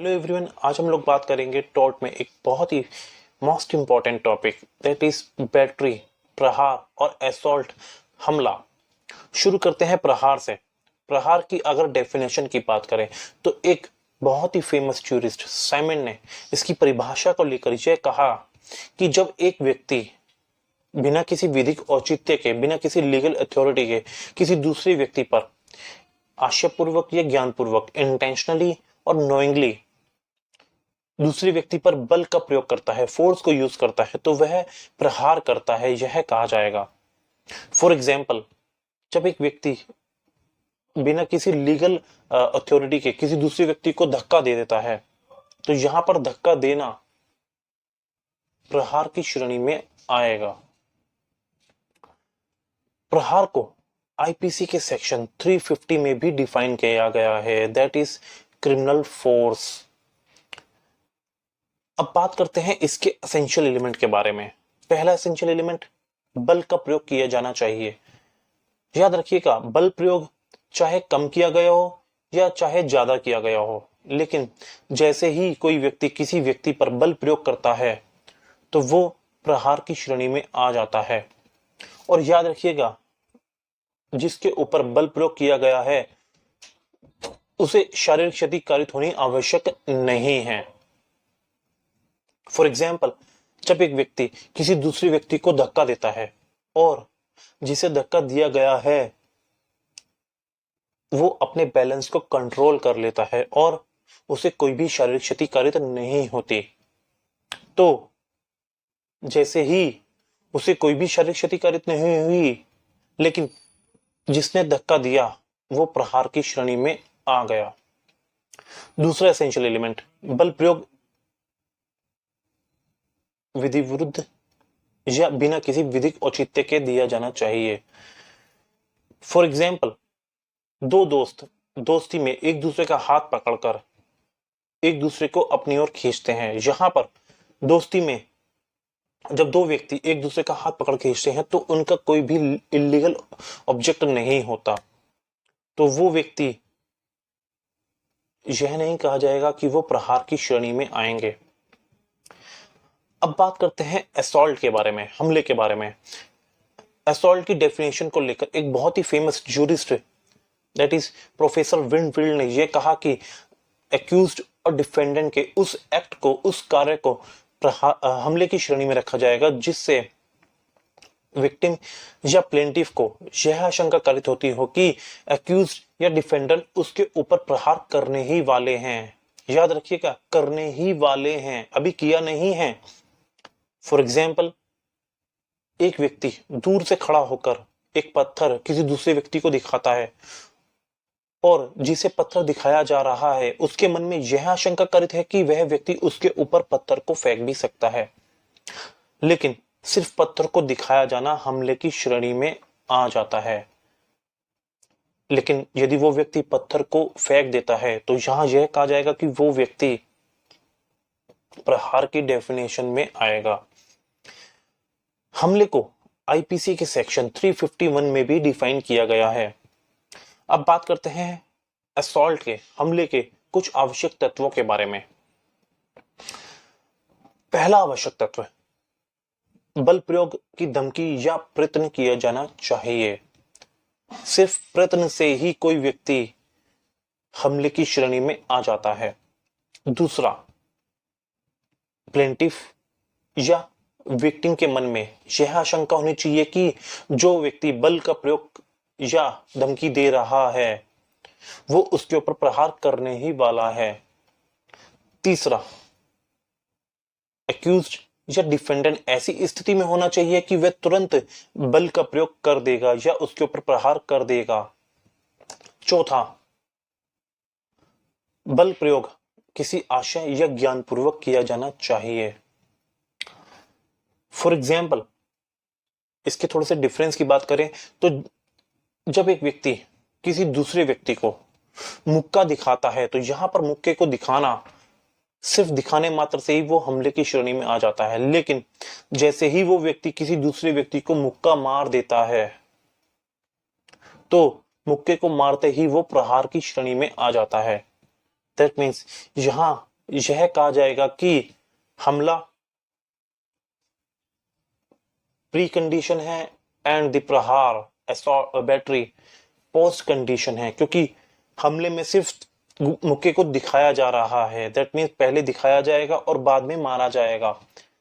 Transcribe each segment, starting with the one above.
Hello everyone, आज हम लोग बात करेंगे टॉट में एक बहुत ही most important topic that is battery, प्रहार और असॉल्ट, हमला। शुरू करते हैं प्रहार से। प्रहार की अगर डेफिनेशन की बात करें तो एक बहुत ही फेमस ज्यूरिस्ट साइमन ने इसकी परिभाषा को लेकर यह कहा कि जब एक व्यक्ति बिना किसी विधिक औचित्य के, बिना किसी लीगल अथॉरिटी के किसी दूसरे व्यक्ति पर आशयपूर्वक या ज्ञानपूर्वक, इंटेंशनली और नोइंगली दूसरे व्यक्ति पर बल का प्रयोग करता है, फोर्स को यूज करता है, तो वह प्रहार करता है, यह कहा जाएगा। फॉर एग्जाम्पल, जब एक व्यक्ति बिना किसी लीगल अथॉरिटी के किसी दूसरे व्यक्ति को धक्का दे देता है, तो यहां पर धक्का देना प्रहार की श्रेणी में आएगा। प्रहार को आईपीसी के सेक्शन 350 में भी डिफाइन किया गया है, दैट इज क्रिमिनल फोर्स। अब बात करते हैं इसके एसेंशियल एलिमेंट के बारे में। पहला एसेंशियल एलिमेंट, बल का प्रयोग किया जाना चाहिए। याद रखिएगा, बल प्रयोग चाहे कम किया गया हो या चाहे ज्यादा किया गया हो, लेकिन जैसे ही कोई व्यक्ति किसी व्यक्ति पर बल प्रयोग करता है तो वो प्रहार की श्रेणी में आ जाता है। और याद रखिएगा, जिसके ऊपर बल प्रयोग किया गया है उसे शारीरिक क्षति कारित होनी आवश्यक नहीं है। फॉर एग्जाम्पल, जब एक व्यक्ति किसी दूसरे व्यक्ति को धक्का देता है और जिसे धक्का दिया गया है वो अपने बैलेंस को कंट्रोल कर लेता है और उसे कोई भी शारीरिक क्षति कारित नहीं होती, तो जैसे ही उसे कोई भी शारीरिक क्षति कारित नहीं हुई, लेकिन जिसने धक्का दिया वो प्रहार की श्रेणी में आ गया। दूसरा एसेंशियल एलिमेंट, बल प्रयोग विधि विरुद्ध या बिना किसी विधिक औचित्य के दिया जाना चाहिए। फॉर एग्जाम्पल, दो दोस्त दोस्ती में एक दूसरे का हाथ पकड़कर एक दूसरे को अपनी ओर खींचते हैं। यहां पर दोस्ती में जब दो व्यक्ति एक दूसरे का हाथ पकड़ खींचते हैं तो उनका कोई भी इलीगल ऑब्जेक्ट नहीं होता, तो वो व्यक्ति, यह नहीं कहा जाएगा कि वो प्रहार की श्रेणी में आएंगे। अब बात करते हैं असॉल्ट के बारे में, हमले के बारे में। असॉल्ट की डेफिनेशन को लेकर एक बहुत ही famous jurist that is professor Windfield ने यह कहा कि एक्यूज्ड और डिफेंडेंट के उस एक्ट को, उस कार्य को हमले की श्रेणी में रखा जाएगा जिससे विक्टिम या प्लेंटिफ को यह आशंका कारित होती हो कि एक्यूज्ड या डिफेंडेंट उसके ऊपर प्रहार करने ही वाले हैं। याद रखिएगा, करने ही वाले हैं, अभी किया नहीं है। फॉर एग्जाम्पल, एक व्यक्ति दूर से खड़ा होकर एक पत्थर किसी दूसरे व्यक्ति को दिखाता है और जिसे पत्थर दिखाया जा रहा है उसके मन में यह आशंका कारित है कि वह व्यक्ति उसके ऊपर पत्थर को फेंक भी सकता है, लेकिन सिर्फ पत्थर को दिखाया जाना हमले की श्रेणी में आ जाता है। लेकिन यदि वो व्यक्ति पत्थर को फेंक देता है तो यहां यह कहा जाएगा कि वो व्यक्ति प्रहार की डेफिनेशन में आएगा। हमले को आईपीसी के सेक्शन 351 में भी डिफाइन किया गया है। अब बात करते हैं असॉल्ट के, हमले के कुछ आवश्यक तत्वों के बारे में। पहला आवश्यक तत्व, बल प्रयोग की धमकी या प्रयत्न किया जाना चाहिए। सिर्फ प्रयत्न से ही कोई व्यक्ति हमले की श्रेणी में आ जाता है। दूसरा, प्लेंटिफ या विक्टिम के मन में यह आशंका होनी चाहिए कि जो व्यक्ति बल का प्रयोग या धमकी दे रहा है वो उसके ऊपर प्रहार करने ही वाला है। तीसरा, एक्यूज्ड या डिफेंडेंट ऐसी स्थिति में होना चाहिए कि वह तुरंत बल का प्रयोग कर देगा या उसके ऊपर प्रहार कर देगा। चौथा, बल प्रयोग किसी आशय या ज्ञानपूर्वक किया जाना चाहिए। फॉर एग्जाम्पल, इसके थोड़े से डिफरेंस की बात करें तो जब एक व्यक्ति किसी दूसरे व्यक्ति को मुक्का दिखाता है तो यहां पर मुक्के को दिखाना, सिर्फ दिखाने मात्र से ही वो हमले की श्रेणी में आ जाता है, लेकिन जैसे ही वो व्यक्ति किसी दूसरे व्यक्ति को मुक्का मार देता है तो मुक्के को मारते ही वो प्रहार की श्रेणी में आ जाता है। दैट मीन्स यहां यह कहा जाएगा कि हमला प्री कंडीशन है एंड द प्रहार बैटरी पोस्ट कंडीशन है, क्योंकि हमले में सिर्फ मुक्के को दिखाया जा रहा है। दैट मीन्स पहले दिखाया जाएगा और बाद में मारा जाएगा।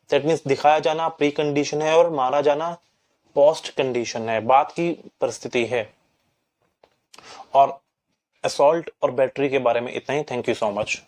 दैट मीन्स दिखाया जाना प्री कंडीशन है और मारा जाना पोस्ट कंडीशन है, बाद की परिस्थिति है। और असॉल्ट और बैटरी के बारे में इतना ही। Thank you so much.